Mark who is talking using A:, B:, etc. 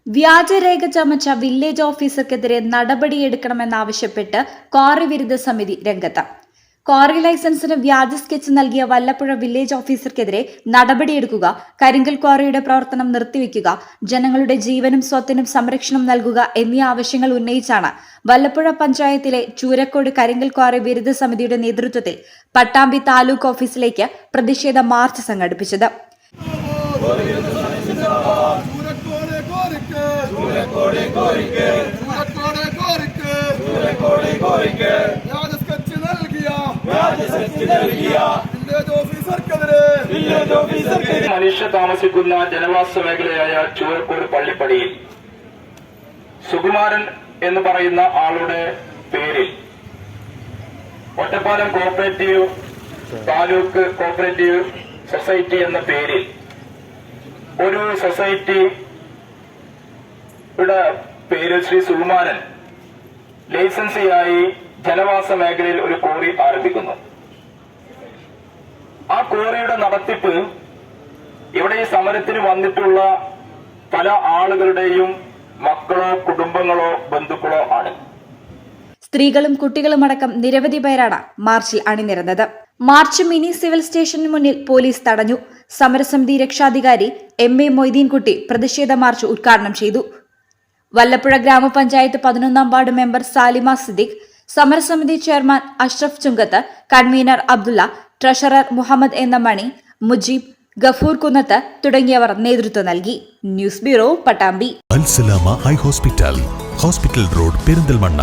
A: വ്യാജരേഖ ചമച്ച village ഓഫീസർക്കെതിരെ നടപടിയെടുക്കണമെന്നാവശ്യപ്പെട്ട് quarry വിരുദ്ധ സമിതി രംഗത്ത്. ക്വാറി ലൈസൻസിന് വ്യാജ സ്കെച്ച് നൽകിയ വല്ലപ്പുഴ വില്ലേജ് ഓഫീസർക്കെതിരെ നടപടിയെടുക്കുക, കരിങ്കൽ ക്വാറിയുടെ പ്രവർത്തനം നിർത്തിവെക്കുക, ജനങ്ങളുടെ ജീവനും സ്വത്തിനും സംരക്ഷണം നൽകുക എന്നീ ആവശ്യങ്ങൾ ഉന്നയിച്ചാണ് വല്ലപ്പുഴ പഞ്ചായത്തിലെ ചൂരക്കോട് കരിങ്കൽ ക്വാറി വിരുദ്ധ സമിതിയുടെ നേതൃത്വത്തിൽ പട്ടാമ്പി താലൂക്ക് ഓഫീസിലേക്ക് പ്രതിഷേധ മാർച്ച് സംഘടിപ്പിച്ചത്.
B: മനുഷ്യ താമസിക്കുന്ന ജനവാസ മേഖലയായ ചൂരക്കോട് പള്ളിപ്പടിയിൽ സുകുമാരൻ എന്ന് പറയുന്ന ആളുടെ പേരിൽ Ottapalam cooperative taluk cooperative society എന്ന പേരിൽ ഒരു സൊസൈറ്റിയുടെ പേരിൽ ശ്രീ സുകുമാരൻ ലൈസൻസിയായി ജനവാസ മേഖലയിൽ ഒരു ക്വാറി ആരംഭിക്കുന്നു. ആ ക്വാറിയുടെ നടത്തിപ്പ് ഇവിടെ ഈ സമരത്തിന് വന്നിട്ടുള്ള പല ആളുകളുടെയും മക്കളോ കുടുംബങ്ങളോ ബന്ധുക്കളോ ആണ്.
A: സ്ത്രീകളും കുട്ടികളുമടക്കം നിരവധി പേരാണ് മാർച്ചിൽ അണിനിരന്നത്. മാർച്ച് മിനി സിവിൽ സ്റ്റേഷന് മുന്നിൽ പോലീസ് തടഞ്ഞു. സമരസമിതി രക്ഷാധികാരി MA മൊയ്തീൻകുട്ടി പ്രതിഷേധ മാർച്ച് ഉദ്ഘാടനം ചെയ്തു. വല്ലപ്പുഴ ഗ്രാമപഞ്ചായത്ത് 11-ാം വാർഡ് മെമ്പർ സാലിമ സിദ്ദിഖ്, സമരസമിതി chairman Ashraf Chunkath, convener Abdulla, treasurer Muhammad എന്ന മണി, മുജീബ്, ഗഫൂർ കുന്നത്ത് തുടങ്ങിയവർ നേതൃത്വം നൽകി. News bureau, Pattambi.
C: Al Salama high hospital road, Perinthalmanna.